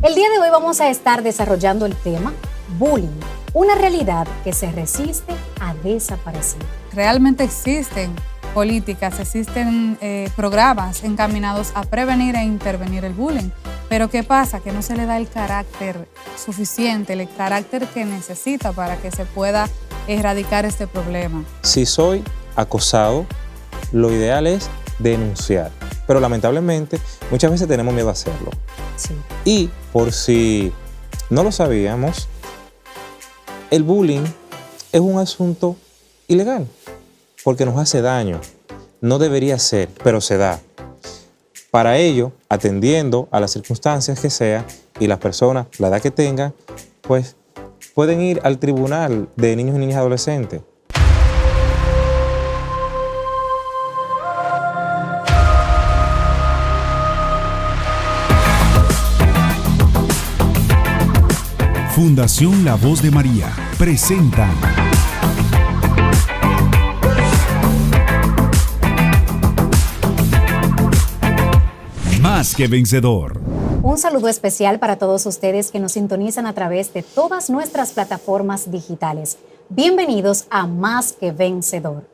El día de hoy vamos a estar desarrollando el tema bullying, una realidad que se resiste a desaparecer. Realmente existen políticas, existen programas encaminados a prevenir e intervenir el bullying. Pero ¿qué pasa? Que no se le da el carácter suficiente, el carácter que necesita para que se pueda erradicar este problema. Si soy acosado, lo ideal es denunciar. Pero lamentablemente muchas veces tenemos miedo a hacerlo. Sí. Y por si no lo sabíamos, el bullying es un asunto ilegal porque nos hace daño. No debería ser, pero se da. Para ello, atendiendo a las circunstancias que sea y las personas, la edad que tengan, pues pueden ir al tribunal de niños y niñas adolescentes. Fundación La Voz de María presenta Más que Vencedor. Un saludo especial para todos ustedes que nos sintonizan a través de todas nuestras plataformas digitales. Bienvenidos a Más que Vencedor.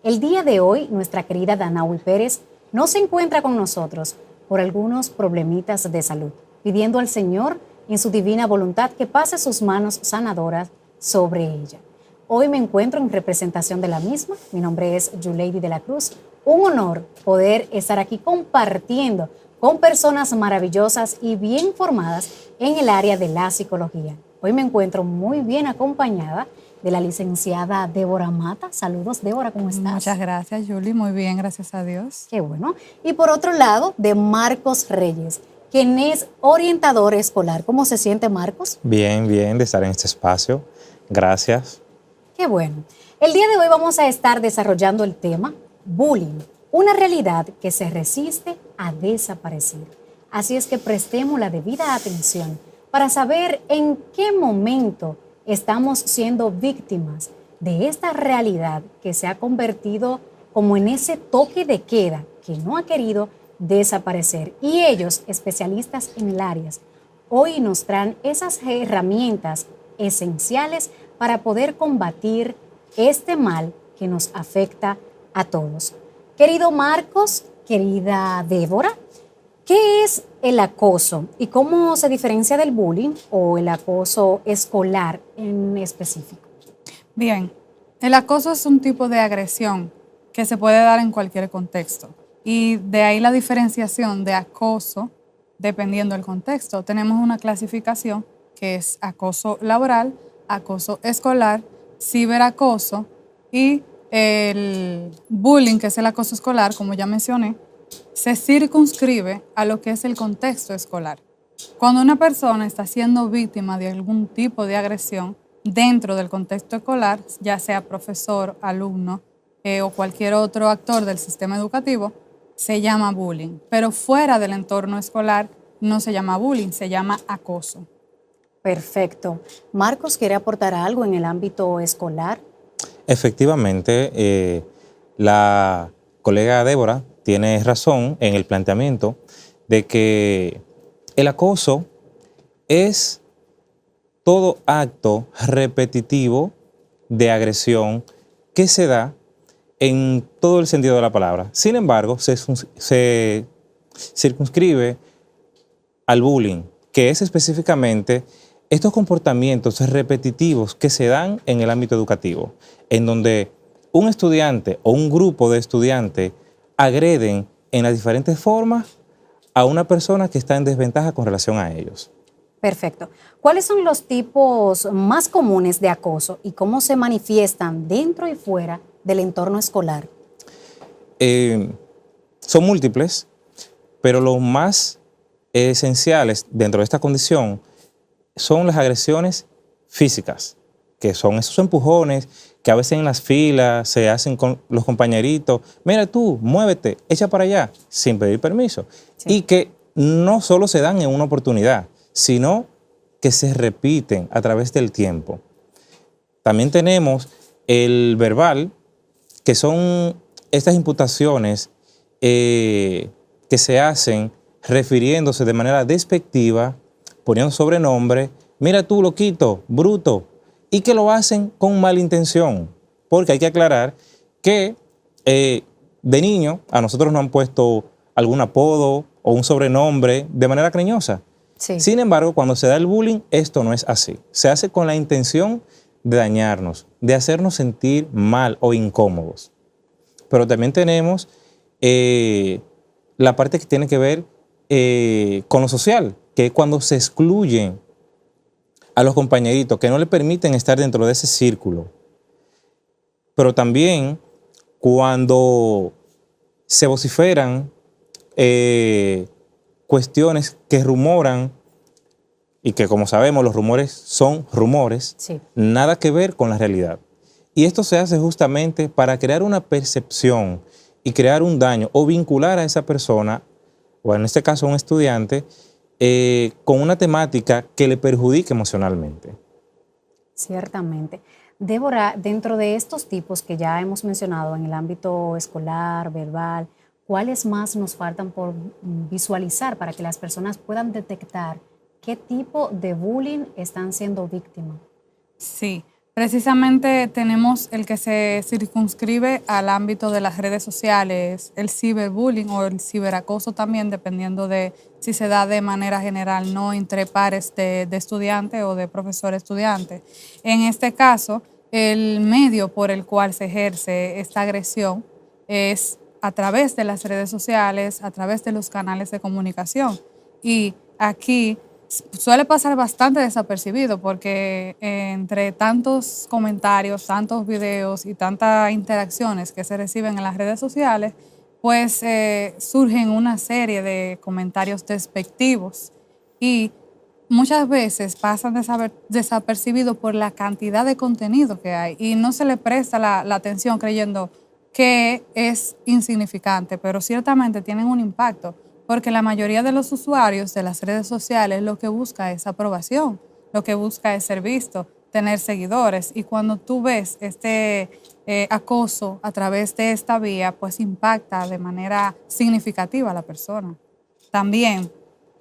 El día de hoy, nuestra querida Danaui Pérez no se encuentra con nosotros por algunos problemitas de salud, pidiendo al Señor en su divina voluntad que pase sus manos sanadoras sobre ella. Hoy me encuentro en representación de la misma. Mi nombre es Yuleidi de la Cruz. Un honor poder estar aquí compartiendo con personas maravillosas y bien formadas en el área de la psicología. Hoy me encuentro muy bien acompañada de la licenciada Débora Mata. Saludos, Débora, ¿cómo estás? Muchas gracias, Yuli. Muy bien, gracias a Dios. Qué bueno. Y por otro lado, de Marcos Reyes, quien es orientador escolar. ¿Cómo se siente, Marcos? Bien, bien de estar en este espacio. Gracias. Qué bueno. El día de hoy vamos a estar desarrollando el tema bullying, una realidad que se resiste a desaparecer. Así es que prestemos la debida atención para saber en qué momento estamos siendo víctimas de esta realidad que se ha convertido como en ese toque de queda que no ha querido desaparecer. Y ellos, especialistas en el área, hoy nos traen esas herramientas esenciales para poder combatir este mal que nos afecta a todos. Querido Marcos, querida Débora, ¿qué es el acoso y cómo se diferencia del bullying o el acoso escolar en específico? Bien, el acoso es un tipo de agresión que se puede dar en cualquier contexto. Y de ahí la diferenciación de acoso dependiendo del contexto. Tenemos una clasificación que es acoso laboral, acoso escolar, ciberacoso y el bullying, que es el acoso escolar, como ya mencioné, se circunscribe a lo que es el contexto escolar. Cuando una persona está siendo víctima de algún tipo de agresión dentro del contexto escolar, ya sea profesor, alumno o cualquier otro actor del sistema educativo, se llama bullying. Pero fuera del entorno escolar no se llama bullying, se llama acoso. Perfecto. Marcos, ¿quiere aportar algo en el ámbito escolar? Efectivamente, la colega Débora tiene razón en el planteamiento de que el acoso es todo acto repetitivo de agresión que se da en todo el sentido de la palabra. Sin embargo, se circunscribe al bullying, que es específicamente estos comportamientos repetitivos que se dan en el ámbito educativo, en donde un estudiante o un grupo de estudiantes agreden en las diferentes formas a una persona que está en desventaja con relación a ellos. Perfecto. ¿Cuáles son los tipos más comunes de acoso y cómo se manifiestan dentro y fuera del entorno escolar? Son múltiples, pero los más esenciales dentro de esta condición son las agresiones físicas, que son esos empujones que a veces en las filas se hacen con los compañeritos. Mira tú, muévete, echa para allá, sin pedir permiso. Sí. Y que no solo se dan en una oportunidad, sino que se repiten a través del tiempo. También tenemos el verbal, que son estas imputaciones que se hacen refiriéndose de manera despectiva, poniendo sobrenombre, mira tú, loquito, bruto, y que lo hacen con mala intención, porque hay que aclarar que de niño a nosotros nos han puesto algún apodo o un sobrenombre de manera cariñosa. Sí. Sin embargo, cuando se da el bullying, esto no es así. Se hace con la intención de dañarnos, de hacernos sentir mal o incómodos. Pero también tenemos la parte que tiene que ver con lo social, que es cuando se excluyen a los compañeritos, que no le permiten estar dentro de ese círculo. Pero también cuando se vociferan cuestiones que rumoran, y que como sabemos los rumores son rumores, Sí. nada que ver con la realidad. Y esto se hace justamente para crear una percepción y crear un daño o vincular a esa persona, o en este caso a un estudiante, con una temática que le perjudique emocionalmente. Ciertamente. Débora, dentro de estos tipos que ya hemos mencionado en el ámbito escolar, verbal, ¿cuáles más nos faltan por visualizar para que las personas puedan detectar qué tipo de bullying están siendo víctimas? Sí, precisamente tenemos el que se circunscribe al ámbito de las redes sociales, el ciberbullying o el ciberacoso también, dependiendo de si se da de manera general, no entre pares de estudiante o de profesor-estudiante. En este caso, el medio por el cual se ejerce esta agresión es a través de las redes sociales, a través de los canales de comunicación. Y aquí suele pasar bastante desapercibido porque entre tantos comentarios, tantos videos y tantas interacciones que se reciben en las redes sociales, pues surgen una serie de comentarios despectivos y muchas veces pasan desapercibidos por la cantidad de contenido que hay y no se le presta la atención creyendo que es insignificante, pero ciertamente tienen un impacto. Porque la mayoría de los usuarios de las redes sociales lo que busca es aprobación, lo que busca es ser visto, tener seguidores. Y cuando tú ves este acoso a través de esta vía, pues impacta de manera significativa a la persona. También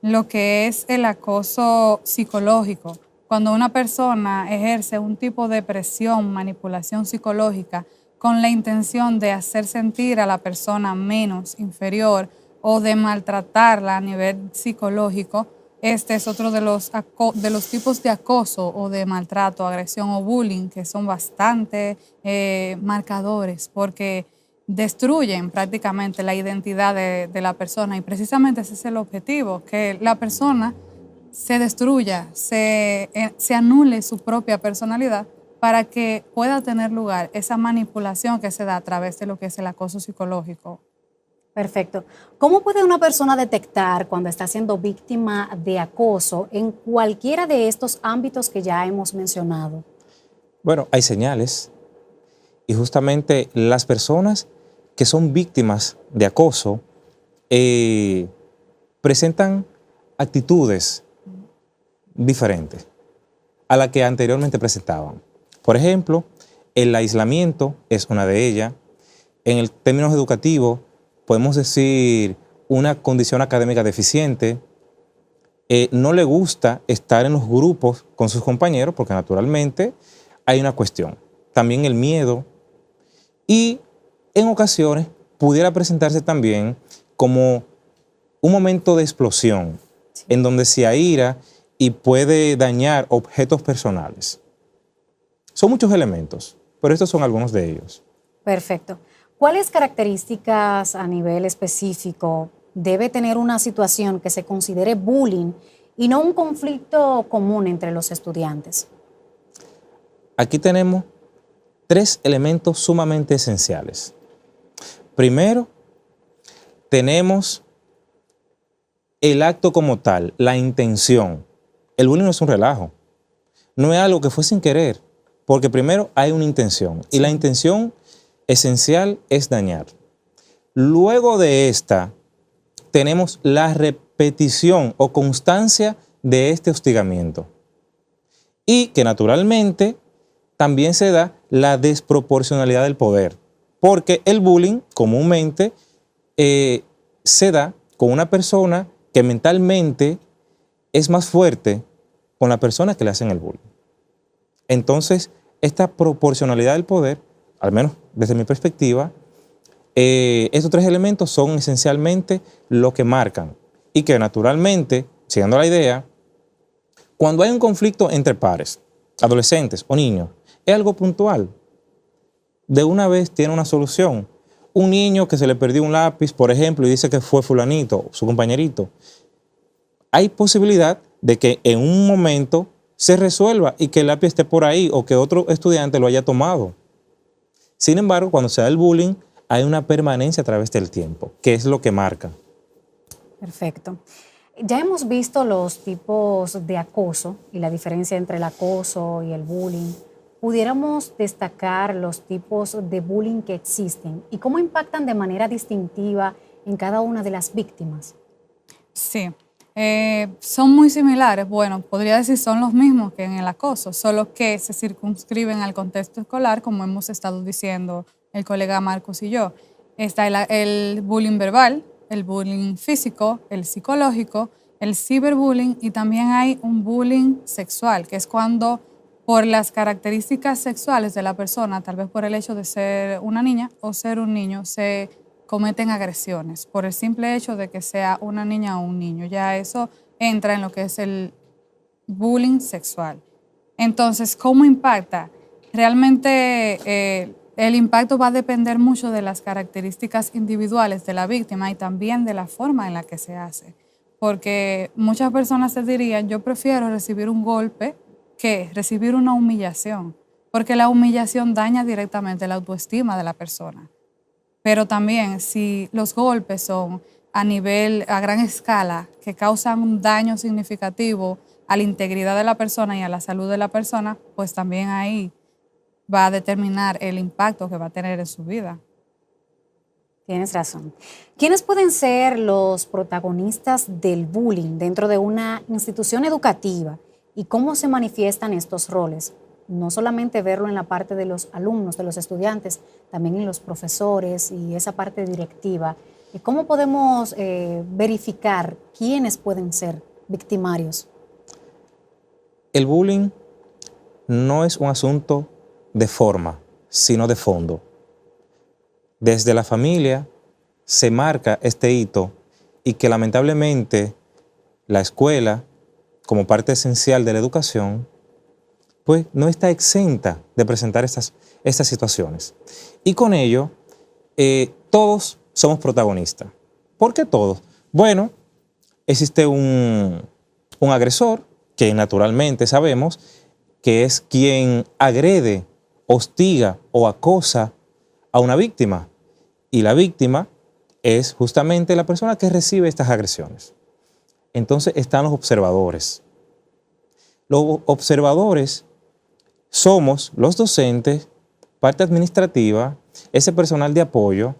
lo que es el acoso psicológico. Cuando una persona ejerce un tipo de presión, manipulación psicológica con la intención de hacer sentir a la persona menos, inferior, o de maltratarla a nivel psicológico, este es otro de los tipos de acoso o de maltrato, agresión o bullying que son bastante marcadores porque destruyen prácticamente la identidad de la persona y precisamente ese es el objetivo, que la persona se destruya, se anule su propia personalidad para que pueda tener lugar esa manipulación que se da a través de lo que es el acoso psicológico. Perfecto. ¿Cómo puede una persona detectar cuando está siendo víctima de acoso en cualquiera de estos ámbitos que ya hemos mencionado? Bueno, hay señales y justamente las personas que son víctimas de acoso presentan actitudes diferentes a las que anteriormente presentaban. Por ejemplo, el aislamiento es una de ellas. En el términos educativos, podemos decir una condición académica deficiente, no le gusta estar en los grupos con sus compañeros porque naturalmente hay una cuestión. También el miedo y en ocasiones pudiera presentarse también como un momento de explosión en donde se aíra y puede dañar objetos personales. Son muchos elementos, pero estos son algunos de ellos. Perfecto. ¿Cuáles características a nivel específico debe tener una situación que se considere bullying y no un conflicto común entre los estudiantes? Aquí tenemos 3 elementos sumamente esenciales. Primero, tenemos el acto como tal, la intención. El bullying no es un relajo, no es algo que fue sin querer, porque primero hay una intención y la intención esencial es dañar. Luego de esta, tenemos la repetición o constancia de este hostigamiento. Y que naturalmente también se da la desproporcionalidad del poder, porque el bullying comúnmente se da con una persona que mentalmente es más fuerte con la persona que le hacen el bullying. Entonces, esta proporcionalidad del poder, al menos desde mi perspectiva, estos tres elementos son esencialmente lo que marcan y que naturalmente, siguiendo la idea, cuando hay un conflicto entre pares, adolescentes o niños, es algo puntual. De una vez tiene una solución. Un niño que se le perdió un lápiz, por ejemplo, y dice que fue fulanito, su compañerito, hay posibilidad de que en un momento se resuelva y que el lápiz esté por ahí o que otro estudiante lo haya tomado. Sin embargo, cuando se da el bullying, hay una permanencia a través del tiempo, que es lo que marca. Perfecto. Ya hemos visto los tipos de acoso y la diferencia entre el acoso y el bullying. ¿Pudiéramos destacar los tipos de bullying que existen y cómo impactan de manera distintiva en cada una de las víctimas? Sí, son muy similares. Bueno, podría decir son los mismos que en el acoso, solo que se circunscriben al contexto escolar, como hemos estado diciendo el colega Marcos y yo. Está el bullying verbal, el bullying físico, el psicológico, el ciberbullying y también hay un bullying sexual, que es cuando por las características sexuales de la persona, tal vez por el hecho de ser una niña o ser un niño, se cometen agresiones por el simple hecho de que sea una niña o un niño. Ya eso entra en lo que es el bullying sexual. Entonces, ¿cómo impacta? Realmente el impacto va a depender mucho de las características individuales de la víctima y también de la forma en la que se hace. Porque muchas personas te dirían, yo prefiero recibir un golpe que recibir una humillación, porque la humillación daña directamente la autoestima de la persona. Pero también si los golpes son a gran escala, que causan un daño significativo a la integridad de la persona y a la salud de la persona, pues también ahí va a determinar el impacto que va a tener en su vida. Tienes razón. ¿Quiénes pueden ser los protagonistas del bullying dentro de una institución educativa y cómo se manifiestan estos roles? No solamente verlo en la parte de los alumnos, de los estudiantes, también en los profesores y esa parte directiva. ¿Y cómo podemos verificar quiénes pueden ser victimarios? El bullying no es un asunto de forma, sino de fondo. Desde la familia se marca este hito y que lamentablemente la escuela, como parte esencial de la educación, pues no está exenta de presentar estas situaciones. Y con ello, todos somos protagonistas. ¿Por qué todos? Bueno, existe un agresor que naturalmente sabemos que es quien agrede, hostiga o acosa a una víctima. Y la víctima es justamente la persona que recibe estas agresiones. Entonces están los observadores. Los observadores somos los docentes, parte administrativa, ese personal de apoyo,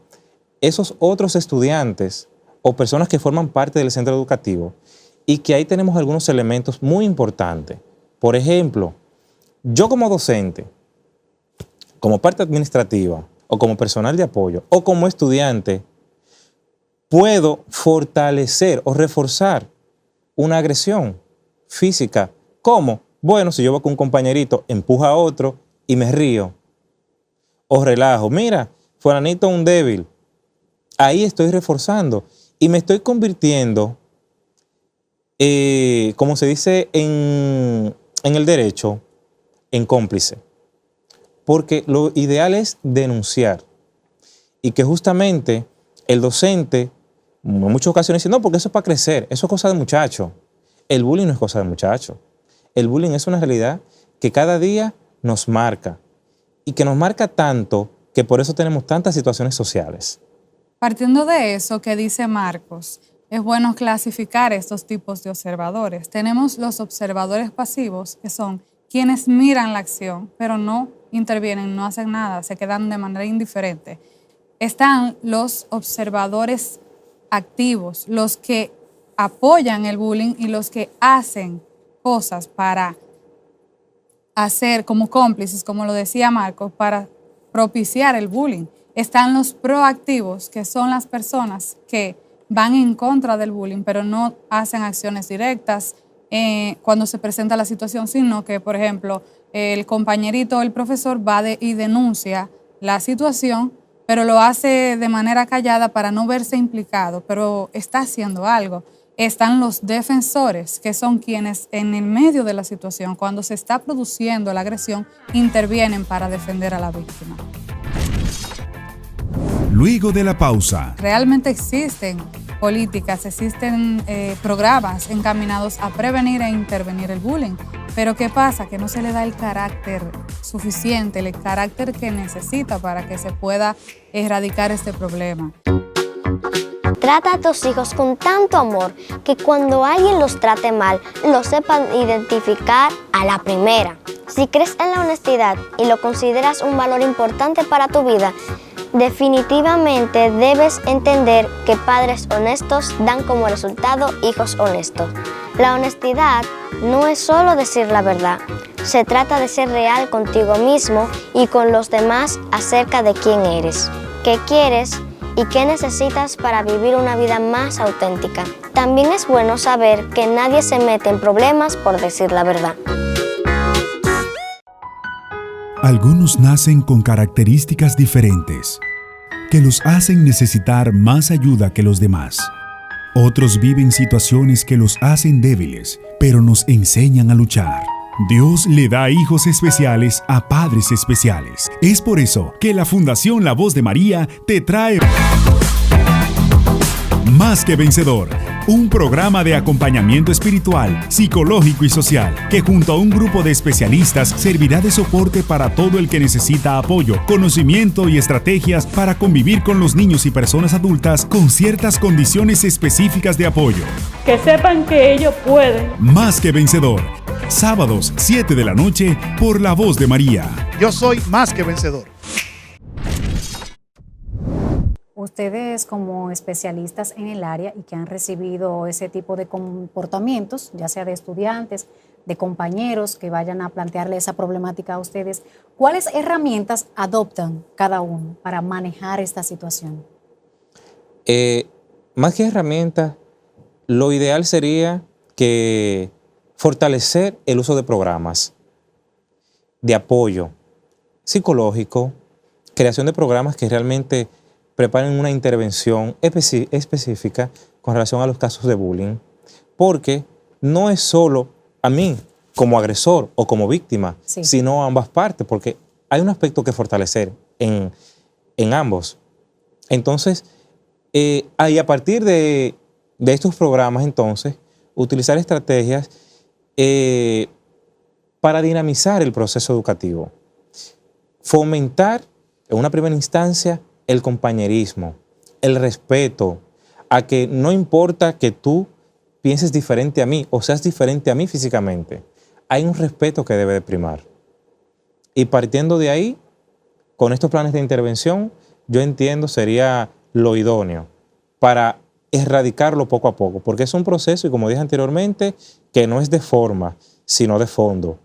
esos otros estudiantes o personas que forman parte del centro educativo y que ahí tenemos algunos elementos muy importantes. Por ejemplo, yo como docente, como parte administrativa o como personal de apoyo o como estudiante, puedo fortalecer o reforzar una agresión física. ¿Cómo? Bueno, si yo veo que un compañerito empuja a otro y me río o relajo, mira, fulanito es un débil, ahí estoy reforzando y me estoy convirtiendo, como se dice en el derecho, en cómplice. Porque lo ideal es denunciar y que justamente el docente en muchas ocasiones dice, no, porque eso es para crecer, eso es cosa de muchacho. El bullying no es cosa de muchacho. El bullying es una realidad que cada día nos marca y que nos marca tanto que por eso tenemos tantas situaciones sociales. Partiendo de eso que dice Marcos, es bueno clasificar estos tipos de observadores. Tenemos los observadores pasivos, que son quienes miran la acción, pero no intervienen, no hacen nada, se quedan de manera indiferente. Están los observadores activos, los que apoyan el bullying y los que hacen cosas para hacer como cómplices, como lo decía Marcos, para propiciar el bullying. Están los proactivos, que son las personas que van en contra del bullying, pero no hacen acciones directas, cuando se presenta la situación, sino que, por ejemplo, el compañerito o el profesor va y denuncia la situación, pero lo hace de manera callada para no verse implicado, pero está haciendo algo. Están los defensores, que son quienes en el medio de la situación, cuando se está produciendo la agresión, intervienen para defender a la víctima. Luego de la pausa, Realmente existen políticas, existen programas encaminados a prevenir e intervenir el bullying, pero ¿qué pasa? Que no se le da el carácter suficiente, el carácter que necesita para que se pueda erradicar este problema. Trata a tus hijos con tanto amor que cuando alguien los trate mal, lo sepan identificar a la primera. Si crees en la honestidad y lo consideras un valor importante para tu vida, definitivamente debes entender que padres honestos dan como resultado hijos honestos. La honestidad no es solo decir la verdad, se trata de ser real contigo mismo y con los demás acerca de quién eres, qué quieres y qué necesitas para vivir una vida más auténtica. También es bueno saber que nadie se mete en problemas por decir la verdad. algunos nacen con características diferentes que los hacen necesitar más ayuda que los demás. Otros viven situaciones que los hacen débiles, pero nos enseñan a luchar. Dios le da hijos especiales a padres especiales. Es por eso que la Fundación La Voz de María te trae Más que Vencedor, un programa de acompañamiento espiritual, psicológico y social, que junto a un grupo de especialistas servirá de soporte para todo el que necesita apoyo, conocimiento y estrategias para convivir con los niños y personas adultas con ciertas condiciones específicas de apoyo. Que sepan que ellos pueden. Más que Vencedor, sábados 7 de la noche por La Voz de María. Yo soy más que vencedor. Ustedes como especialistas en el área y que han recibido ese tipo de comportamientos, ya sea de estudiantes, de compañeros que vayan a plantearle esa problemática a ustedes, ¿cuáles herramientas adoptan cada uno para manejar esta situación? Más que herramientas, lo ideal sería que fortalecer el uso de programas de apoyo psicológico, creación de programas que realmente preparen una intervención específica con relación a los casos de bullying, porque no es solo a mí como agresor o como víctima, Sí. sino a ambas partes, porque hay un aspecto que fortalecer en ambos. Entonces, ahí a partir de estos programas, entonces, utilizar estrategias para dinamizar el proceso educativo. Fomentar, en una primera instancia, el compañerismo, el respeto, a que no importa que tú pienses diferente a mí o seas diferente a mí físicamente, hay un respeto que debe de primar. Y partiendo de ahí, con estos planes de intervención, yo entiendo sería lo idóneo para erradicarlo poco a poco, porque es un proceso, y como dije anteriormente, que no es de forma, sino de fondo.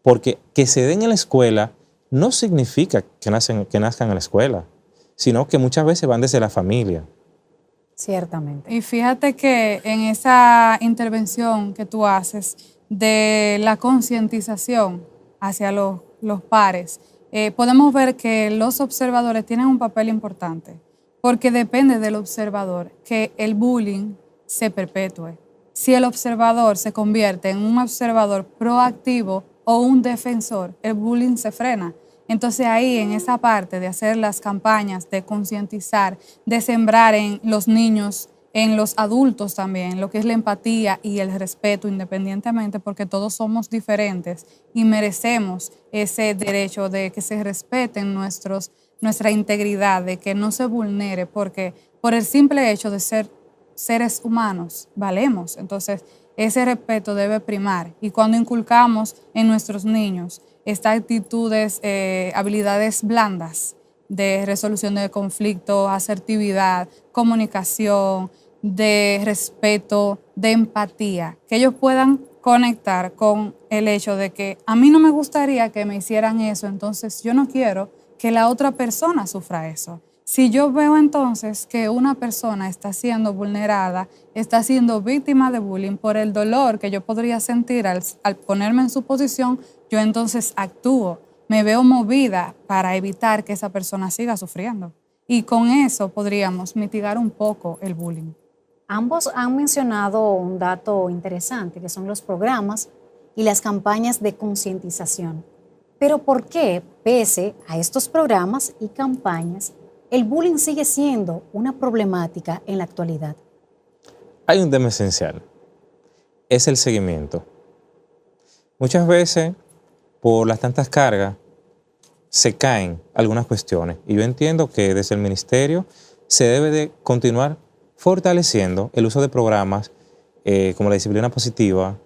Porque que se den en la escuela no significa que nazcan en la escuela, sino que muchas veces van desde la familia. Ciertamente. Y fíjate que en esa intervención que tú haces de la concientización hacia los pares, podemos ver que los observadores tienen un papel importante, porque depende del observador que el bullying se perpetúe. Si el observador se convierte en un observador proactivo o un defensor, el bullying se frena. Entonces ahí, en esa parte de hacer las campañas, de concientizar, de sembrar en los niños, en los adultos también, lo que es la empatía y el respeto independientemente, porque todos somos diferentes y merecemos ese derecho de que se respeten nuestra integridad, de que no se vulnere, porque por el simple hecho de ser seres humanos valemos. Entonces ese respeto debe primar, y cuando inculcamos en nuestros niños estas actitudes, habilidades blandas de resolución de conflictos, asertividad, comunicación, de respeto, de empatía, que ellos puedan conectar con el hecho de que a mí no me gustaría que me hicieran eso, entonces yo no quiero que la otra persona sufra eso. Si yo veo entonces que una persona está siendo vulnerada, está siendo víctima de bullying por el dolor que yo podría sentir al ponerme en su posición, yo entonces actúo, me veo movida para evitar que esa persona siga sufriendo. Y con eso podríamos mitigar un poco el bullying. Ambos han mencionado un dato interesante, que son los programas y las campañas de concientización. Pero ¿por qué, pese a estos programas y campañas, el bullying sigue siendo una problemática en la actualidad? Hay un tema esencial, es el seguimiento. Muchas veces, por las tantas cargas, se caen algunas cuestiones. Y yo entiendo que desde el ministerio se debe de continuar fortaleciendo el uso de programas como la disciplina positiva,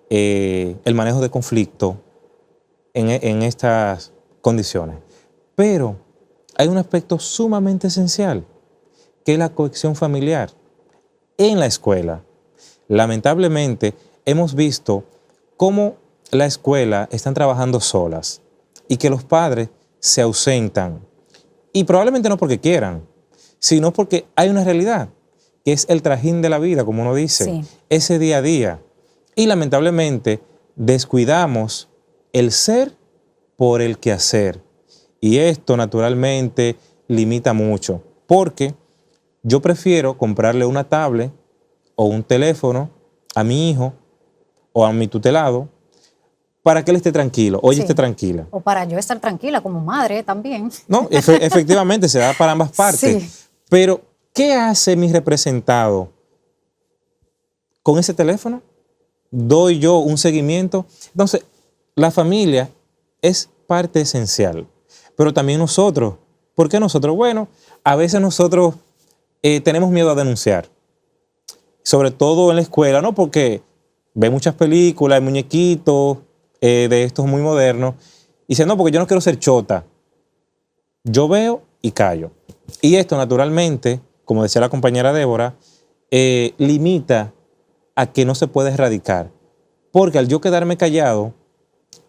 el manejo de conflicto en estas condiciones. Pero hay un aspecto sumamente esencial, que es la cohesión familiar en la escuela. Lamentablemente, hemos visto cómo la escuela están trabajando solas y que los padres se ausentan. Y probablemente no porque quieran, sino porque hay una realidad, que es el trajín de la vida, como uno dice, Sí. ese día a día. Y lamentablemente descuidamos el ser por el quehacer. Y esto naturalmente limita mucho, porque yo prefiero comprarle una tablet o un teléfono a mi hijo o a mi tutelado para que él esté tranquilo o ella Sí. esté tranquila. O para yo estar tranquila como madre también. No, efectivamente se da para ambas partes. Sí. Pero, ¿qué hace mi representado con ese teléfono? ¿Doy yo un seguimiento? Entonces, la familia es parte esencial, pero también nosotros. ¿Por qué nosotros? Bueno, a veces nosotros tenemos miedo a denunciar, sobre todo en la escuela, ¿no? Porque ve muchas películas, hay muñequitos de estos muy modernos, y dice, no, porque yo no quiero ser chota. Yo veo y callo. Y esto, naturalmente, como decía la compañera Débora, limita a que no se puede erradicar. Porque al yo quedarme callado,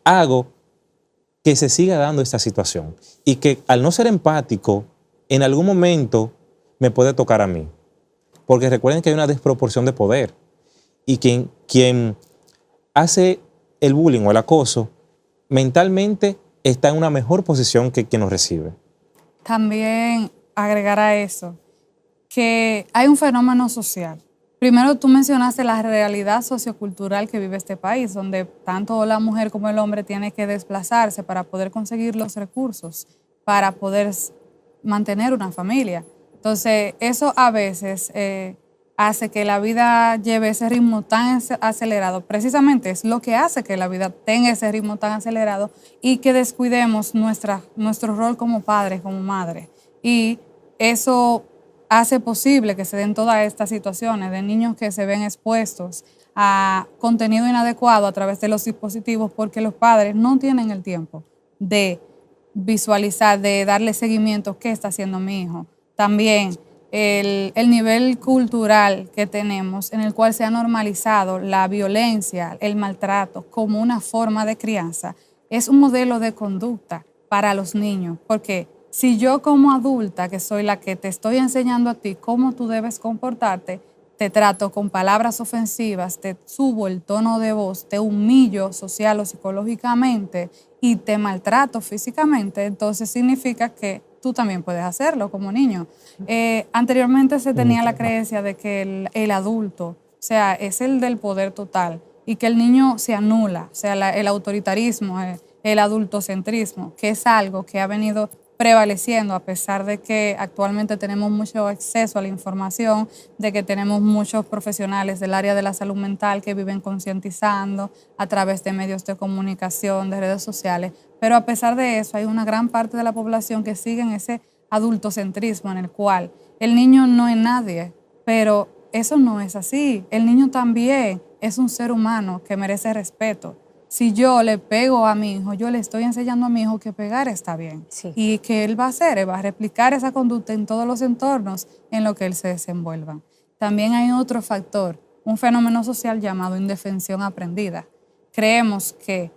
hago que se siga dando esta situación. Y que al no ser empático, en algún momento me puede tocar a mí. Porque recuerden que hay una desproporción de poder. Y quien hace el bullying o el acoso, mentalmente está en una mejor posición que quien lo recibe. También agregar a eso que hay un fenómeno social. Primero tú mencionaste la realidad sociocultural que vive este país, donde tanto la mujer como el hombre tiene que desplazarse para poder conseguir los recursos, para poder mantener una familia. Entonces, eso a veces hace que la vida lleve ese ritmo tan acelerado. Precisamente es lo que hace que la vida tenga ese ritmo tan acelerado y que descuidemos nuestro rol como padres, como madres. Y eso hace posible que se den todas estas situaciones de niños que se ven expuestos a contenido inadecuado a través de los dispositivos porque los padres no tienen el tiempo de visualizar, de darle seguimiento qué está haciendo mi hijo. También el nivel cultural que tenemos en el cual se ha normalizado la violencia, el maltrato como una forma de crianza, es un modelo de conducta para los niños, porque si yo como adulta, que soy la que te estoy enseñando a ti cómo tú debes comportarte, te trato con palabras ofensivas, te subo el tono de voz, te humillo social o psicológicamente y te maltrato físicamente, entonces significa que tú también puedes hacerlo como niño. Anteriormente se tenía la creencia de que el adulto, o sea, es el del poder total y que el niño se anula, o sea, el autoritarismo, el adultocentrismo, que es algo que ha venido prevaleciendo a pesar de que actualmente tenemos mucho acceso a la información, de que tenemos muchos profesionales del área de la salud mental que viven concientizando a través de medios de comunicación, de redes sociales, pero a pesar de eso hay una gran parte de la población que sigue en ese adultocentrismo en el cual el niño no es nadie, pero eso no es así. El niño también es un ser humano que merece respeto. Si yo le pego a mi hijo, yo le estoy enseñando a mi hijo que pegar está bien. Sí. Y que él va a hacer, él va a replicar esa conducta en todos los entornos en los que él se desenvuelva. También hay otro factor, un fenómeno social llamado indefensión aprendida. Creemos que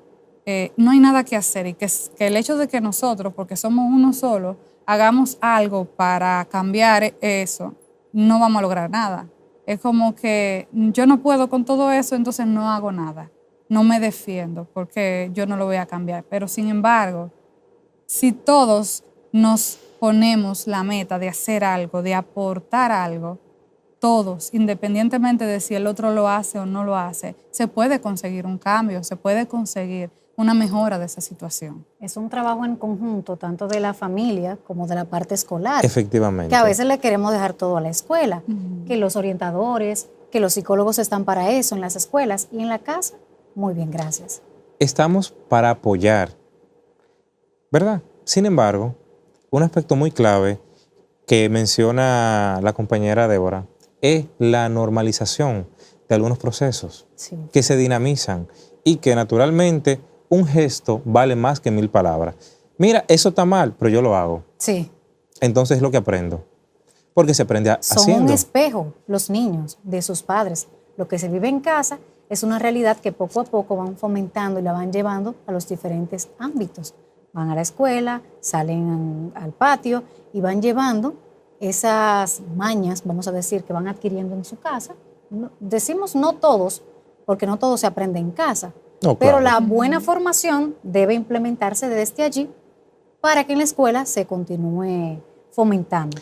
no hay nada que hacer y que el hecho de que nosotros, porque somos uno solo, hagamos algo para cambiar eso, no vamos a lograr nada. Es como que yo no puedo con todo eso, entonces no hago nada. No me defiendo porque yo no lo voy a cambiar. Pero sin embargo, si todos nos ponemos la meta de hacer algo, de aportar algo, todos, independientemente de si el otro lo hace o no lo hace, se puede conseguir un cambio, se puede conseguir una mejora de esa situación. Es un trabajo en conjunto, tanto de la familia como de la parte escolar. Efectivamente. Que a veces le queremos dejar todo a la escuela, que los orientadores, que los psicólogos están para eso en las escuelas y en la casa. Muy bien, gracias. Estamos para apoyar, ¿verdad? Sin embargo, un aspecto muy clave que menciona la compañera Débora es la normalización de algunos procesos Sí. que se dinamizan y que naturalmente un gesto vale más que 1000 palabras. Mira, eso está mal, pero yo lo hago. Sí. Entonces es lo que aprendo. Porque se aprende Son haciendo. un espejo los niños de sus padres. Lo que se vive en casa es una realidad que poco a poco van fomentando y la van llevando a los diferentes ámbitos. Van a la escuela, salen al patio y van llevando esas mañas, vamos a decir, que van adquiriendo en su casa. Decimos no todos, porque no todo se aprende en casa, No, pero claro. la buena formación debe implementarse desde allí para que en la escuela se continúe fomentando.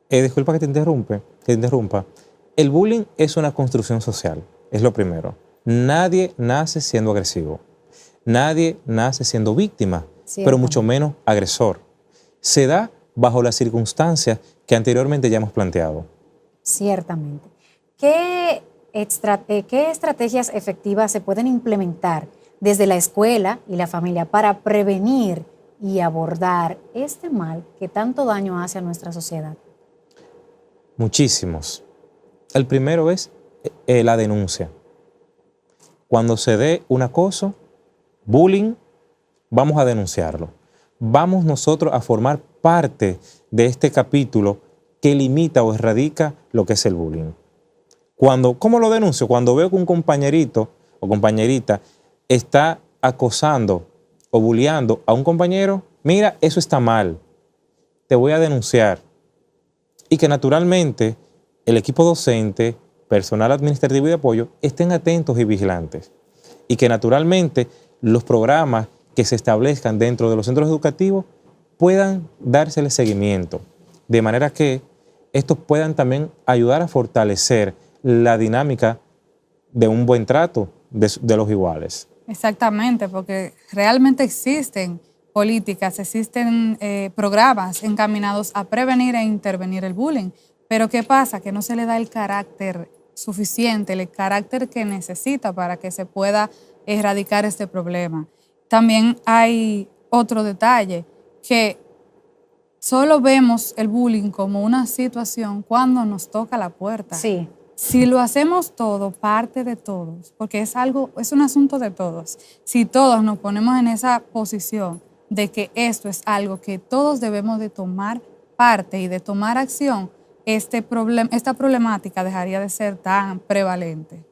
Disculpa que te interrumpa. El bullying es una construcción social, es lo primero. Nadie nace siendo agresivo. Nadie nace siendo víctima, pero mucho menos agresor. Se da bajo las circunstancias que anteriormente ya hemos planteado. Ciertamente. ¿Qué estrategias efectivas se pueden implementar desde la escuela y la familia para prevenir y abordar este mal que tanto daño hace a nuestra sociedad? Muchísimos. El primero es la denuncia. Cuando se dé un acoso, bullying, vamos a denunciarlo. Vamos nosotros a formar parte de este capítulo que limita o erradica lo que es el bullying. ¿Cómo lo denuncio? Cuando veo que un compañerito o compañerita está acosando o bulleando a un compañero, mira, eso está mal, te voy a denunciar. Y que naturalmente el equipo docente, personal administrativo y de apoyo estén atentos y vigilantes. Y que naturalmente los programas que se establezcan dentro de los centros educativos puedan dársele seguimiento, de manera que estos puedan también ayudar a fortalecer la dinámica de un buen trato de los iguales. Exactamente, porque realmente existen políticas, existen programas encaminados a prevenir e intervenir el bullying. Pero ¿qué pasa? Que no se le da el carácter suficiente, el carácter que necesita para que se pueda erradicar este problema. También hay otro detalle, que solo vemos el bullying como una situación cuando nos toca la puerta. Sí. Si lo hacemos todo, parte de todos, porque es un asunto de todos. Si todos nos ponemos en esa posición de que esto es algo que todos debemos de tomar parte y de tomar acción, esta problemática dejaría de ser tan prevalente.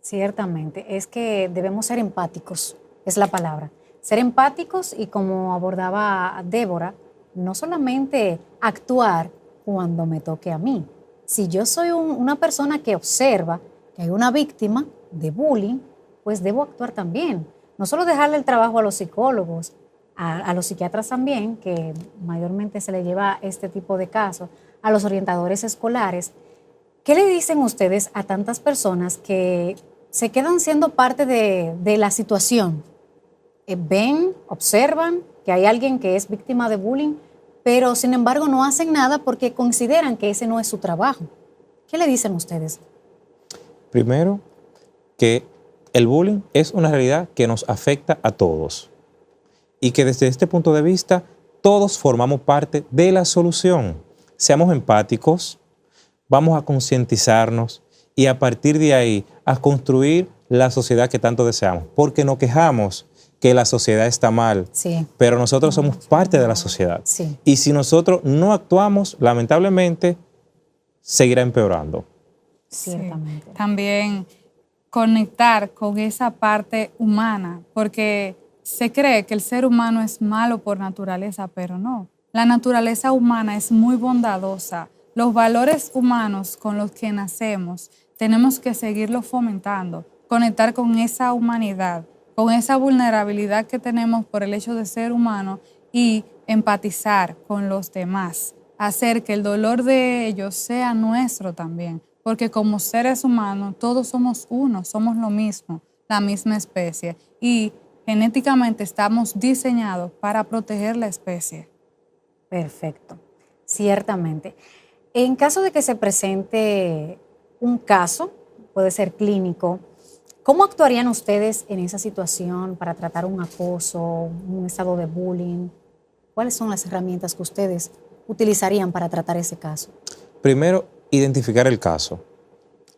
Ciertamente, es que debemos ser empáticos, es la palabra. Ser empáticos y, como abordaba Débora, no solamente actuar cuando me toque a mí. Si yo soy una persona que observa que hay una víctima de bullying, pues debo actuar también. No solo dejarle el trabajo a los psicólogos, a los psiquiatras también, que mayormente se le lleva este tipo de casos, a los orientadores escolares. ¿Qué le dicen ustedes a tantas personas que se quedan siendo parte de la situación? Ven, observan que hay alguien que es víctima de bullying, pero sin embargo no hacen nada porque consideran que ese no es su trabajo. ¿Qué le dicen ustedes? Primero, que el bullying es una realidad que nos afecta a todos y que desde este punto de vista todos formamos parte de la solución. Seamos empáticos, vamos a concientizarnos y a partir de ahí a construir la sociedad que tanto deseamos, porque nos quejamos que la sociedad está mal, Sí. pero nosotros somos parte de la sociedad. Sí. Y si nosotros no actuamos, lamentablemente, seguirá empeorando. Ciertamente. Sí. También conectar con esa parte humana, porque se cree que el ser humano es malo por naturaleza, pero no. La naturaleza humana es muy bondadosa. Los valores humanos con los que nacemos tenemos que seguirlos fomentando, conectar con esa humanidad, con esa vulnerabilidad que tenemos por el hecho de ser humano y empatizar con los demás, hacer que el dolor de ellos sea nuestro también, porque como seres humanos todos somos uno, somos lo mismo, la misma especie y genéticamente estamos diseñados para proteger la especie. Perfecto, ciertamente. En caso de que se presente un caso, puede ser clínico, ¿cómo actuarían ustedes en esa situación para tratar un acoso, un estado de bullying? ¿Cuáles son las herramientas que ustedes utilizarían para tratar ese caso? Primero, identificar el caso,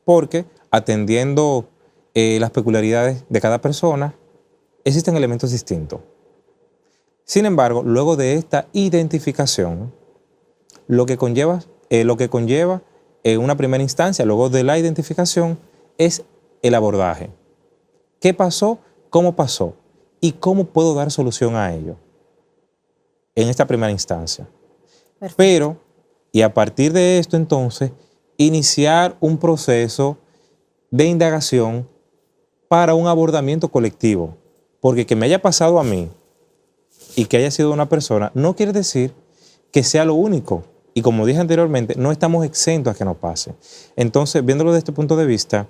porque atendiendo las peculiaridades de cada persona, existen elementos distintos. Sin embargo, luego de esta identificación, lo que conlleva en una primera instancia, luego de la identificación, es el abordaje. ¿Qué pasó? ¿Cómo pasó? ¿Y cómo puedo dar solución a ello? En esta primera instancia. Perfecto. Pero, y a partir de esto entonces, iniciar un proceso de indagación para un abordamiento colectivo. Porque que me haya pasado a mí y que haya sido una persona, no quiere decir que sea lo único. Y como dije anteriormente, no estamos exentos a que nos pase. Entonces, viéndolo desde este punto de vista,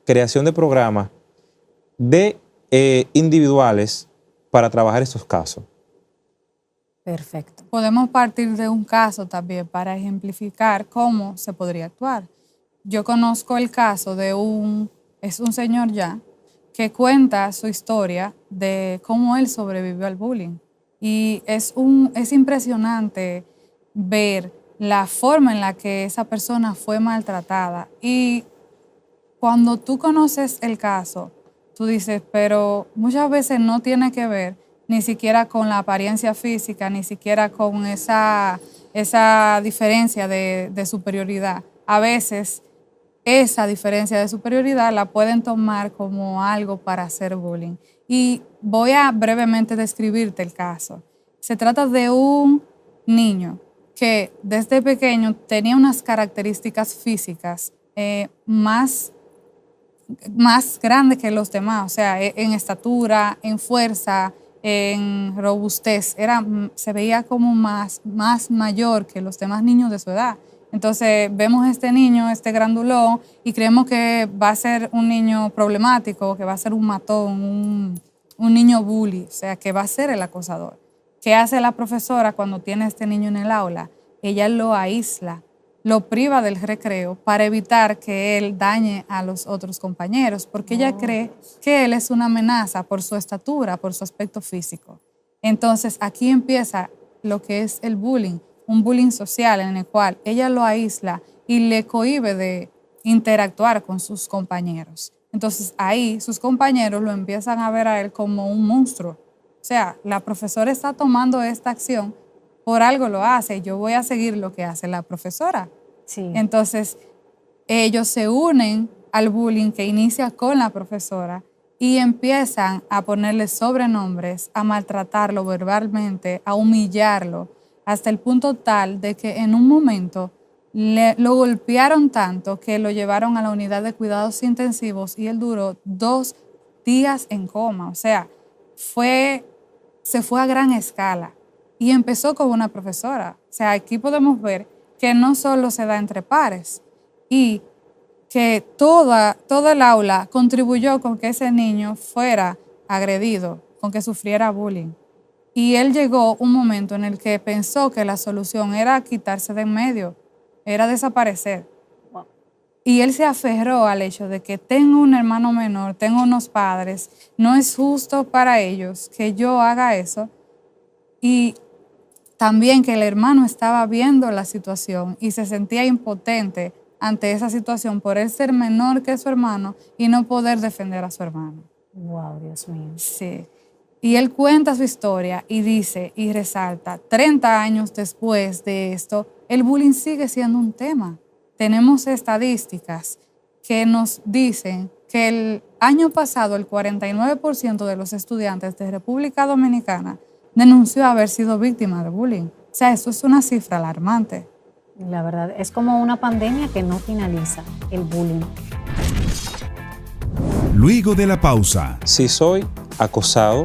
creación de programas de individuales para trabajar estos casos. Perfecto. Podemos partir de un caso también para ejemplificar cómo se podría actuar. Yo conozco el caso de es un señor ya, que cuenta su historia de cómo él sobrevivió al bullying. Y es impresionante ver la forma en la que esa persona fue maltratada. Y cuando tú conoces el caso, tú dices, pero muchas veces no tiene que ver ni siquiera con la apariencia física, ni siquiera con esa diferencia de superioridad. A veces esa diferencia de superioridad la pueden tomar como algo para hacer bullying. Y voy a brevemente describirte el caso. Se trata de un niño que desde pequeño tenía unas características físicas más grandes que los demás, o sea, en estatura, en fuerza, en robustez, se veía como más mayor que los demás niños de su edad. Entonces vemos a este niño, este grandulón, y creemos que va a ser un niño problemático, que va a ser un matón, un niño bully, o sea, que va a ser el acosador. ¿Qué hace la profesora cuando tiene a este niño en el aula? Ella lo aísla, lo priva del recreo para evitar que él dañe a los otros compañeros, porque ella cree que él es una amenaza por su estatura, por su aspecto físico. Entonces aquí empieza lo que es el bullying, un bullying social en el cual ella lo aísla y le cohíbe de interactuar con sus compañeros. Entonces ahí sus compañeros lo empiezan a ver a él como un monstruo. O sea, la profesora está tomando esta acción, por algo lo hace, yo voy a seguir lo que hace la profesora. Sí. Entonces, ellos se unen al bullying que inicia con la profesora y empiezan a ponerle sobrenombres, a maltratarlo verbalmente, a humillarlo, hasta el punto tal de que en un momento lo golpearon tanto que lo llevaron a la unidad de cuidados intensivos y él duró 2 días en coma. O sea, se fue a gran escala y empezó con una profesora. O sea, aquí podemos ver que no solo se da entre pares y que toda el aula contribuyó con que ese niño fuera agredido, con que sufriera bullying. Y él llegó un momento en el que pensó que la solución era quitarse de en medio, era desaparecer. Wow. Y él se aferró al hecho de que tengo un hermano menor, tengo unos padres, no es justo para ellos que yo haga eso. Y también que el hermano estaba viendo la situación y se sentía impotente ante esa situación por él ser menor que su hermano y no poder defender a su hermano. Wow, Dios mío. Sí. Y él cuenta su historia y dice y resalta, 30 años después de esto, el bullying sigue siendo un tema. Tenemos estadísticas que nos dicen que el año pasado el 49% de los estudiantes de República Dominicana denunció haber sido víctima de bullying. sea, eso es una cifra alarmante. La verdad, es como una pandemia que no finaliza, el bullying. Luego de la pausa, Si soy acosado,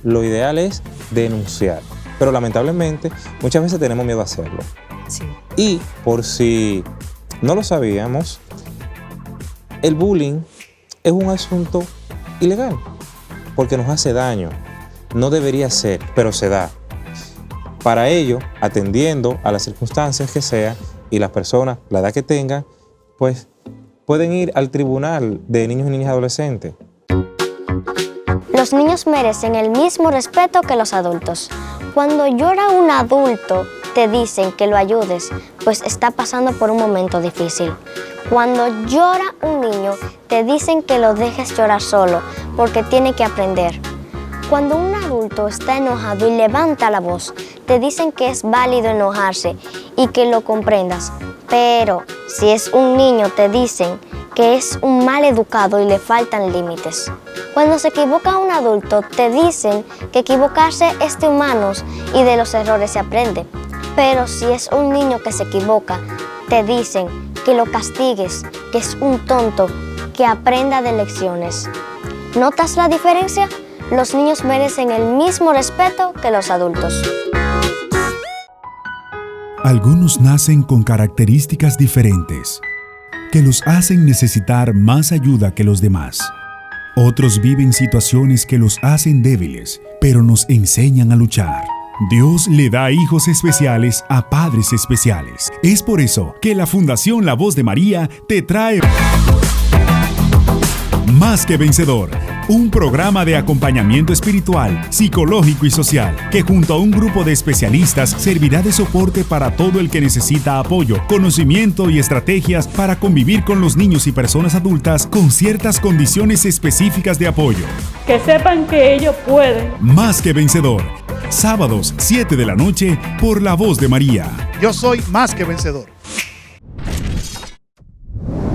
lo ideal es denunciar. Pero lamentablemente, muchas veces tenemos miedo a hacerlo. Sí. Y por si no lo sabíamos, el bullying es un asunto ilegal porque nos hace daño. No debería ser, pero se da. Para ello, atendiendo a las circunstancias que sea y las personas, la edad que tengan, pues pueden ir al tribunal de niños y niñas adolescentes. Los niños merecen el mismo respeto que los adultos. Cuando llora un adulto, te dicen que lo ayudes, pues está pasando por un momento difícil. Cuando llora un niño, te dicen que lo dejes llorar solo, porque tiene que aprender. Cuando un adulto está enojado y levanta la voz, te dicen que es válido enojarse y que lo comprendas. Pero si es un niño, te dicen que es un mal educado y le faltan límites. Cuando se equivoca un adulto, te dicen que equivocarse es de humanos y de los errores se aprende. Pero si es un niño que se equivoca, te dicen que lo castigues, que es un tonto, que aprenda de lecciones. ¿Notas la diferencia? Los niños merecen el mismo respeto que los adultos. algunos nacen con características diferentes que los hacen necesitar más ayuda que los demás. Otros viven situaciones que los hacen débiles, pero nos enseñan a luchar. Dios le da hijos especiales a padres especiales. Es por eso que la Fundación La Voz de María te trae Más que Vencedor, un programa de acompañamiento espiritual, psicológico y social, que junto a un grupo de especialistas servirá de soporte para todo el que necesita apoyo, conocimiento y estrategias para convivir con los niños y personas adultas con ciertas condiciones específicas de apoyo. Que sepan que ellos pueden. Más que Vencedor, sábados 7 de la noche por La Voz de María. Yo soy más que vencedor.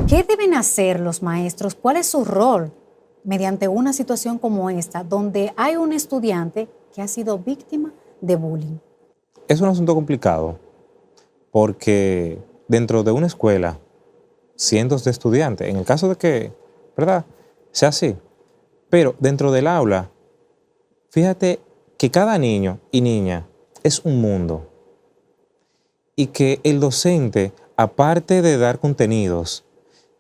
¿Qué deben hacer los maestros? ¿Cuál es su rol mediante una situación como esta, donde hay un estudiante que ha sido víctima de bullying? Es un asunto complicado porque dentro de una escuela, cientos de estudiantes, en el caso de que, ¿verdad?, sea así, pero dentro del aula, fíjate que cada niño y niña es un mundo y que el docente, aparte de dar contenidos,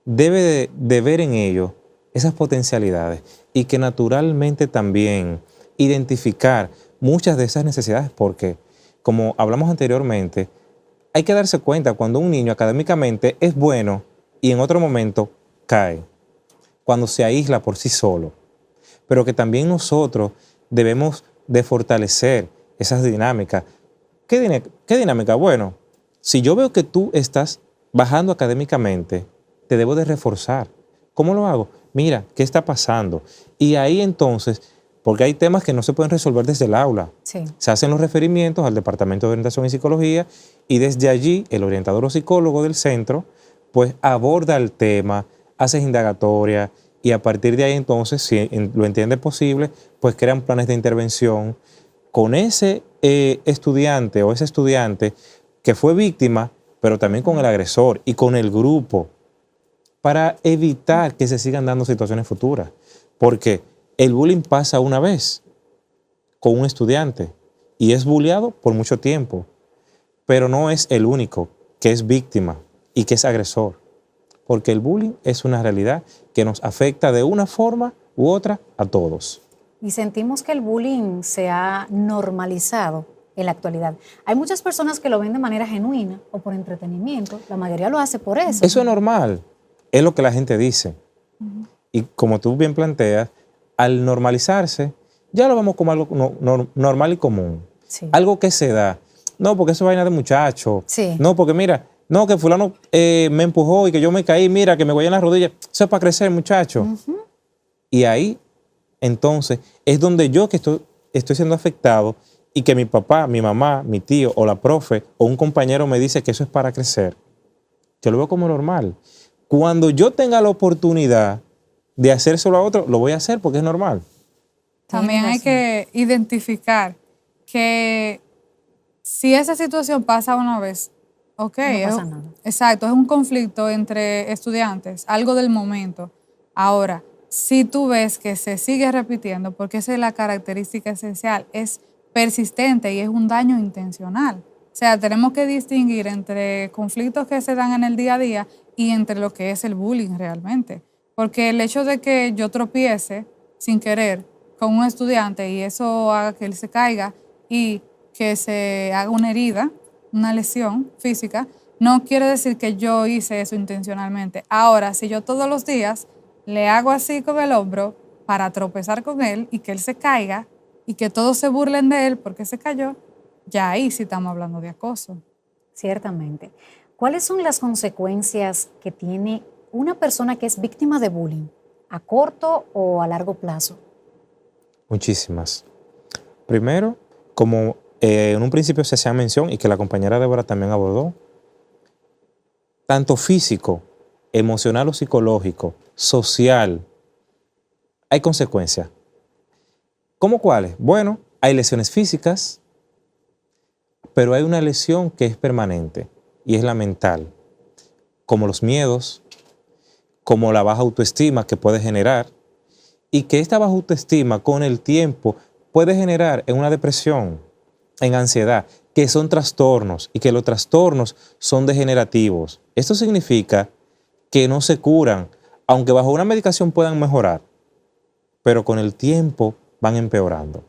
debe de ver en ello esas potencialidades y que naturalmente también identificar muchas de esas necesidades porque, como hablamos anteriormente, hay que darse cuenta cuando un niño académicamente es bueno y en otro momento cae, cuando se aísla por sí solo, pero que también nosotros debemos de fortalecer esas dinámicas. ¿Qué dinámica? Bueno, si yo veo que tú estás bajando académicamente, te debo de reforzar. ¿Cómo lo hago? Mira, ¿qué está pasando? Y ahí entonces, porque hay temas que no se pueden resolver desde el aula. Sí. Se hacen los referimientos al Departamento de Orientación y Psicología y desde allí el orientador o psicólogo del centro pues aborda el tema, hace indagatoria y a partir de ahí entonces, si lo entiende posible, pues crean planes de intervención con ese estudiante o ese estudiante que fue víctima, pero también con el agresor y con el grupo, para evitar que se sigan dando situaciones futuras. Porque el bullying pasa una vez con un estudiante y es bulleado por mucho tiempo, pero no es el único que es víctima y que es agresor. Porque el bullying es una realidad que nos afecta de una forma u otra a todos. Y sentimos que el bullying se ha normalizado en la actualidad. Hay muchas personas que lo ven de manera genuina o por entretenimiento. La mayoría lo hace por eso. Eso es normal. Es lo que la gente dice. Y como tú bien planteas, al normalizarse, ya lo vemos como algo normal y común. Sí. Algo que se da. No, porque eso es vaina de muchacho. Sí. No, porque mira, no, que fulano me empujó y que yo me caí, mira, que me voy en las rodillas. Eso es para crecer, muchacho. Y ahí, entonces, es donde yo que estoy siendo afectado y que mi papá, mi mamá, mi tío o la profe o un compañero me dice que eso es para crecer. Yo lo veo como normal. Cuando yo tenga la oportunidad de hacérselo a otro, lo voy a hacer porque es normal. También hay que identificar que Si esa situación pasa una vez, ok. No pasa nada. Exacto, es un conflicto entre estudiantes, algo del momento. Ahora, si tú ves que se sigue repitiendo, porque esa es la característica esencial, es persistente y es un daño intencional. O sea, tenemos que distinguir entre conflictos que se dan en el día a día y entre lo que es el bullying realmente. Porque el hecho de que yo tropiece sin querer con un estudiante y eso haga que él se caiga y que se haga una herida, una lesión física, no quiere decir que yo hice eso intencionalmente. Ahora, si yo todos los días le hago así con el hombro para tropezar con él y que él se caiga y que todos se burlen de él porque se cayó, ya ahí sí estamos hablando de acoso. Ciertamente. ¿Cuáles son las consecuencias que tiene una persona que es víctima de bullying a corto o a largo plazo? Muchísimas. Primero, como en un principio se hacía mención y que la compañera Débora también abordó, tanto físico, emocional o psicológico, social, hay consecuencias. ¿Cómo cuáles? Bueno, hay lesiones físicas, pero hay una lesión que es permanente y es la mental, como los miedos, como la baja autoestima que puede generar, y que esta baja autoestima con el tiempo puede generar en una depresión, en ansiedad, que son trastornos y que los trastornos son degenerativos. Esto significa que no se curan, aunque bajo una medicación puedan mejorar, pero con el tiempo van empeorando.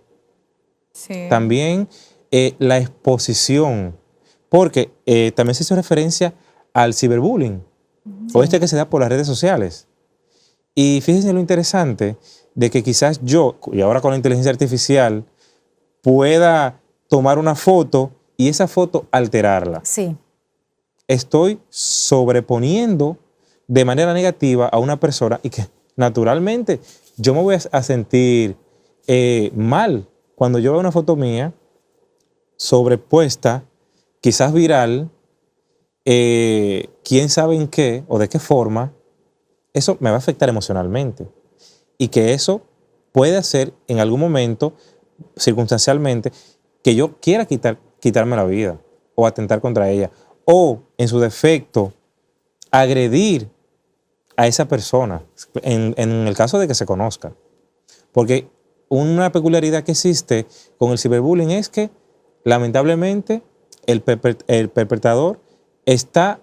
Sí. También la exposición, porque también se hizo referencia al ciberbullying, o este que se da por las redes sociales. Y fíjense lo interesante de que quizás yo, y ahora con la inteligencia artificial, pueda tomar una foto y esa foto alterarla. Sí. Estoy sobreponiendo de manera negativa a una persona y que naturalmente yo me voy a sentir mal cuando yo veo una foto mía sobrepuesta, quizás viral, quién sabe en qué o de qué forma. Eso me va a afectar emocionalmente y que eso puede hacer en algún momento, circunstancialmente, que yo quiera quitarme la vida o atentar contra ella o, en su defecto, agredir a esa persona en el caso de que se conozca. Porque una peculiaridad que existe con el ciberbullying es que, lamentablemente, el perpetrador está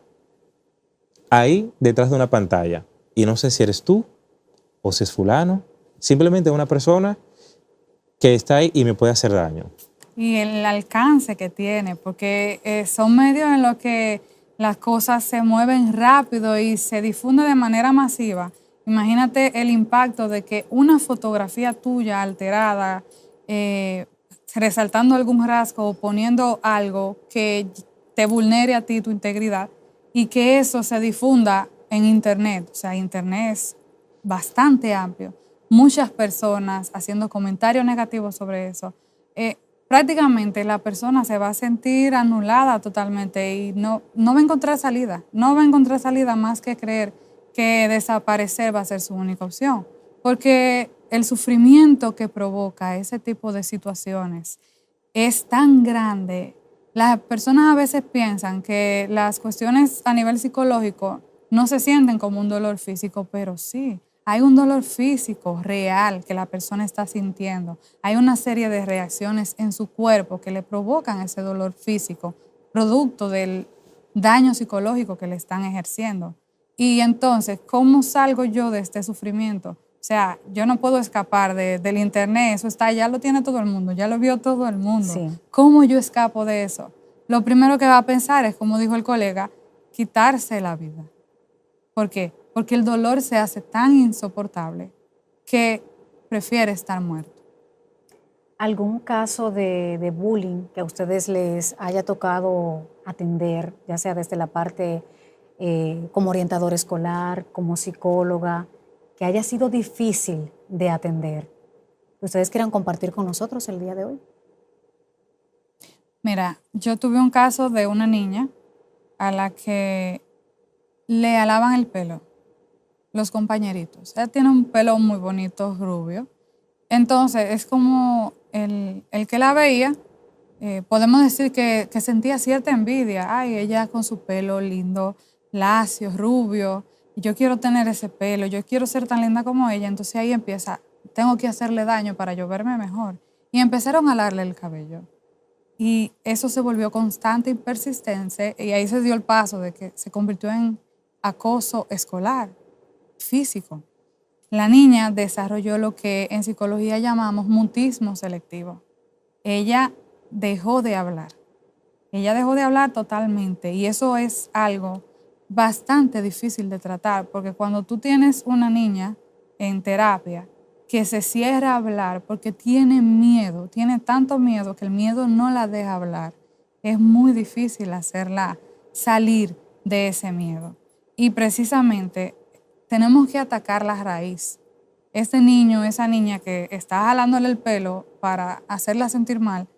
ahí detrás de una pantalla. Y no sé si eres tú o si es fulano. Simplemente una persona que está ahí y me puede hacer daño. Y el alcance que tiene, porque son medios en los que las cosas se mueven rápido y se difunden de manera masiva. Imagínate el impacto de que una fotografía tuya alterada, resaltando algún rasgo o poniendo algo que te vulnere a ti tu integridad y que eso se difunda en Internet. O sea, Internet es bastante amplio. Muchas personas haciendo comentarios negativos sobre eso. Prácticamente la persona se va a sentir anulada totalmente y no va a encontrar salida. No va a encontrar salida más que creer que desaparecer va a ser su única opción. Porque el sufrimiento que provoca ese tipo de situaciones es tan grande. Las personas a veces piensan que las cuestiones a nivel psicológico no se sienten como un dolor físico, pero sí. Hay un dolor físico real que la persona está sintiendo. Hay una serie de reacciones en su cuerpo que le provocan ese dolor físico, producto del daño psicológico que le están ejerciendo. Y entonces, ¿cómo salgo yo de este sufrimiento? O sea, yo no puedo escapar del Internet, eso está, ya lo tiene todo el mundo, ya lo vio todo el mundo. Sí. ¿Cómo yo escapo de eso? Lo primero que va a pensar es, como dijo el colega, quitarse la vida. ¿Por qué? Porque el dolor se hace tan insoportable que prefiere estar muerto. ¿Algún caso de bullying que a ustedes les haya tocado atender, ya sea desde la parte como orientador escolar, como psicóloga, que haya sido difícil de atender? ¿Ustedes quieran compartir con nosotros el día de hoy? Mira, yo tuve un caso de una niña a la que le alaban el pelo los compañeritos. Ella tiene un pelo muy bonito, rubio. Entonces, es como el que la veía podemos decir que sentía cierta envidia. Ay, ella con su pelo lindo, lacio, rubio, y yo quiero tener ese pelo, yo quiero ser tan linda como ella. Entonces ahí empieza, tengo que hacerle daño para yo verme mejor. Y empezaron a alarle el cabello. Y eso se volvió constante y persistente, y ahí se dio el paso de que se convirtió en acoso escolar, físico. La niña desarrolló lo que en psicología llamamos mutismo selectivo. Ella dejó de hablar. Ella dejó de hablar totalmente, y eso es algo bastante difícil de tratar, porque cuando tú tienes una niña en terapia que se cierra a hablar porque tiene miedo, tiene tanto miedo que el miedo no la deja hablar, es muy difícil hacerla salir de ese miedo. Y precisamente tenemos que atacar la raíz. Ese niño, esa niña que está jalándole el pelo para hacerla sentir mal,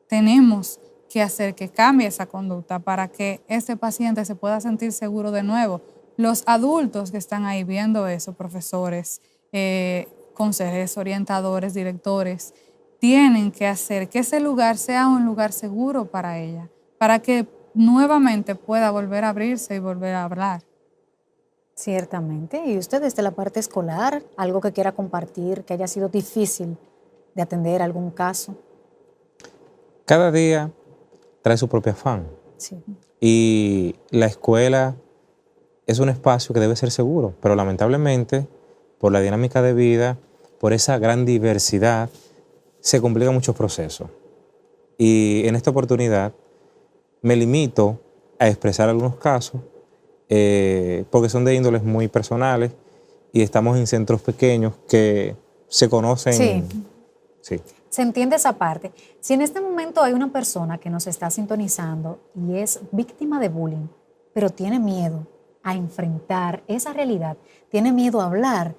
tenemos que hacer que cambie esa conducta para que ese paciente se pueda sentir seguro de nuevo. Los adultos que están ahí viendo eso, profesores, consejeros, orientadores, directores, tienen que hacer que ese lugar sea un lugar seguro para ella, para que nuevamente pueda volver a abrirse y volver a hablar. Ciertamente. ¿Y usted desde la parte escolar, algo que quiera compartir, que haya sido difícil de atender algún caso? Cada día trae su propio afán. Sí. Y la escuela es un espacio que debe ser seguro, pero lamentablemente, por la dinámica de vida, por esa gran diversidad, se complican muchos procesos. Y en esta oportunidad me limito a expresar algunos casos porque son de índoles muy personales y estamos en centros pequeños que se conocen. Sí. Sí. Se entiende esa parte. Si en este momento hay una persona que nos está sintonizando y es víctima de bullying, pero tiene miedo a enfrentar esa realidad, tiene miedo a hablar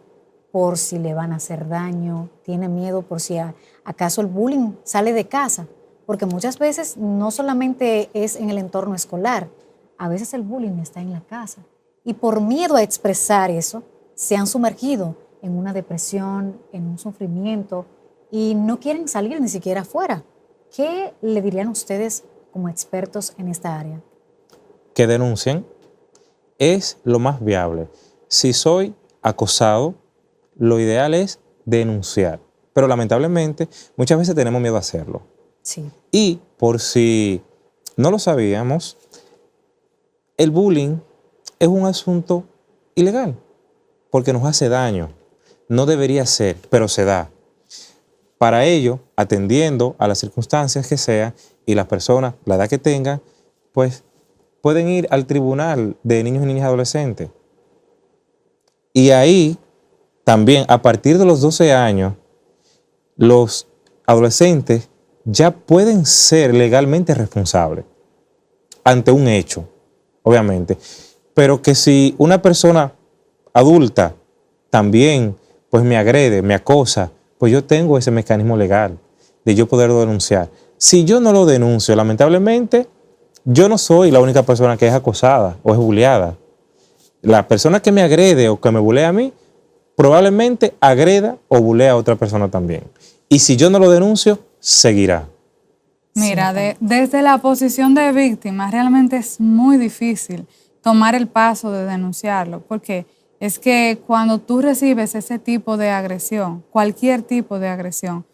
por si le van a hacer daño, tiene miedo por si acaso el bullying sale de casa, porque muchas veces no solamente es en el entorno escolar, a veces el bullying está en la casa. Y por miedo a expresar eso, se han sumergido en una depresión, en un sufrimiento, y no quieren salir ni siquiera afuera. ¿Qué le dirían ustedes como expertos en esta área? Que denuncien es lo más viable. Si soy acosado, lo ideal es denunciar. Pero lamentablemente, muchas veces tenemos miedo a hacerlo. Sí. Y por si no lo sabíamos, el bullying es un asunto ilegal porque nos hace daño. No debería ser, pero se da. Para ello, atendiendo a las circunstancias que sean y las personas, la edad que tengan, pues pueden ir al tribunal de niños y niñas adolescentes. Y ahí también, a partir de los 12 años, los adolescentes ya pueden ser legalmente responsables ante un hecho, obviamente. Pero que si una persona adulta también pues me agrede, me acosa, pues yo tengo ese mecanismo legal de yo poderlo denunciar. Si yo no lo denuncio, lamentablemente, yo no soy la única persona que es acosada o es bulleada. La persona que me agrede o que me bulea a mí, probablemente agreda o bulea a otra persona también. Y si yo no lo denuncio, seguirá. Mira, desde la posición de víctima realmente es muy difícil tomar el paso de denunciarlo, porque es que cuando tú recibes ese tipo de agresión, cualquier tipo de agresión,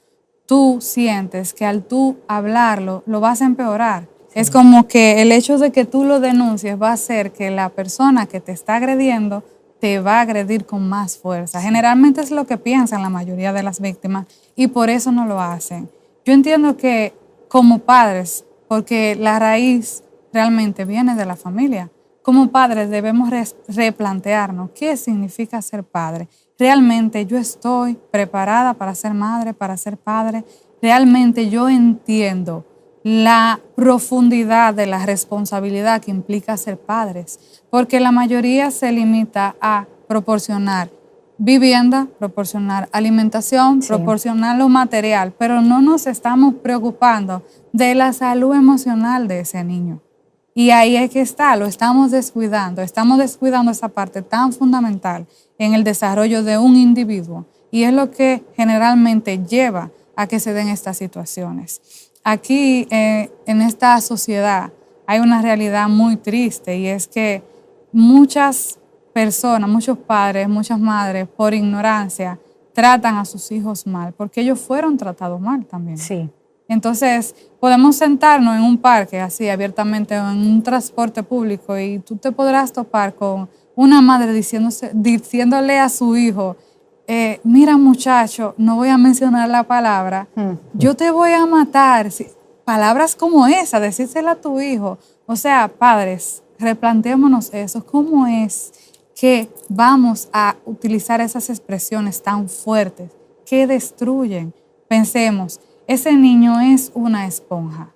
tú sientes que al tú hablarlo lo vas a empeorar. Sí. Es como que el hecho de que tú lo denuncies va a hacer que la persona que te está agrediendo te va a agredir con más fuerza. Generalmente es lo que piensan la mayoría de las víctimas y por eso no lo hacen. Yo entiendo que como padres, porque la raíz realmente viene de la familia, como padres debemos replantearnos qué significa ser padre. ¿Realmente yo estoy preparada para ser madre, para ser padre? ¿Realmente yo entiendo la profundidad de la responsabilidad que implica ser padres? Porque la mayoría se limita a proporcionar vivienda, proporcionar alimentación, sí, proporcionar lo material, pero no nos estamos preocupando de la salud emocional de ese niño. Y ahí es que está, lo estamos descuidando esa parte tan fundamental en el desarrollo de un individuo y es lo que generalmente lleva a que se den estas situaciones. aquí en esta sociedad hay una realidad muy triste y es que muchas personas, muchos padres, muchas madres, por ignorancia, tratan a sus hijos mal, porque ellos fueron tratados mal también. Sí. Entonces, podemos sentarnos en un parque, así abiertamente, o en un transporte público, y tú te podrás topar con una madre diciéndole a su hijo, mira muchacho, no voy a mencionar la palabra, yo te voy a matar. Sí, palabras como esa, decírsela a tu hijo. O sea, padres, replanteémonos eso. ¿Cómo es que vamos a utilizar esas expresiones tan fuertes que destruyen? Pensemos, ese niño es una esponja.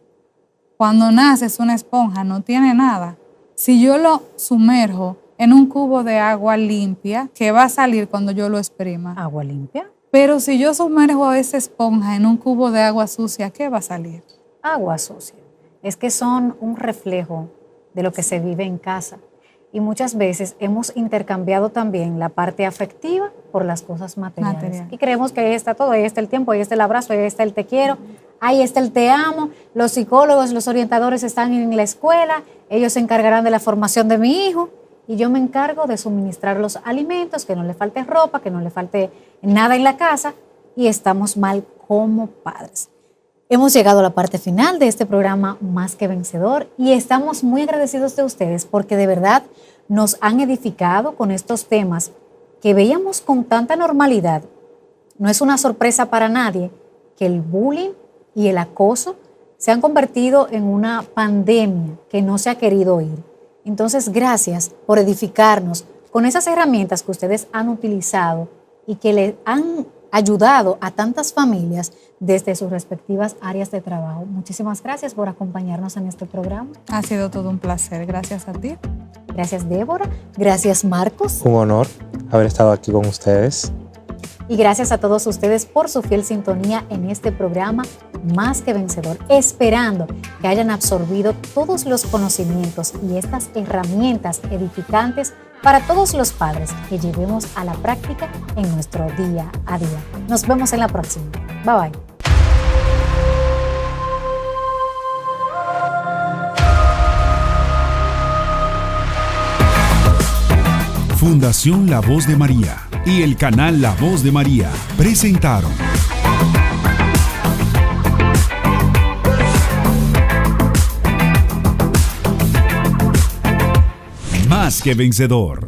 Cuando nace es una esponja, no tiene nada. Si yo lo sumerjo en un cubo de agua limpia, ¿qué va a salir cuando yo lo exprima? Agua limpia. Pero si yo sumerjo a esa esponja en un cubo de agua sucia, ¿qué va a salir? Agua sucia. Es que son un reflejo de lo que se vive en casa. Y muchas veces hemos intercambiado también la parte afectiva por las cosas materiales. Y creemos que ahí está todo, ahí está el tiempo, ahí está el abrazo, ahí está el te quiero, ahí está el te amo. Los psicólogos, los orientadores están en la escuela, ellos se encargarán de la formación de mi hijo y yo me encargo de suministrar los alimentos, que no le falte ropa, que no le falte nada en la casa, y estamos mal como padres. Hemos llegado a la parte final de este programa Más que Vencedor y estamos muy agradecidos de ustedes porque de verdad nos han edificado con estos temas que veíamos con tanta normalidad. No es una sorpresa para nadie que el bullying y el acoso se han convertido en una pandemia que no se ha querido ir. Entonces, gracias por edificarnos con esas herramientas que ustedes han utilizado y que le han ayudado a tantas familias desde sus respectivas áreas de trabajo. Muchísimas gracias por acompañarnos en este programa. Ha sido todo un placer. Gracias a ti. Gracias, Débora. Gracias, Marcos. Un honor haber estado aquí con ustedes. Y gracias a todos ustedes por su fiel sintonía en este programa Más que Vencedor, esperando que hayan absorbido todos los conocimientos y estas herramientas edificantes para todos los padres que llevemos a la práctica en nuestro día a día. Nos vemos en la próxima. Bye bye. Fundación La Voz de María y el canal La Voz de María presentaron Más que Vencedor.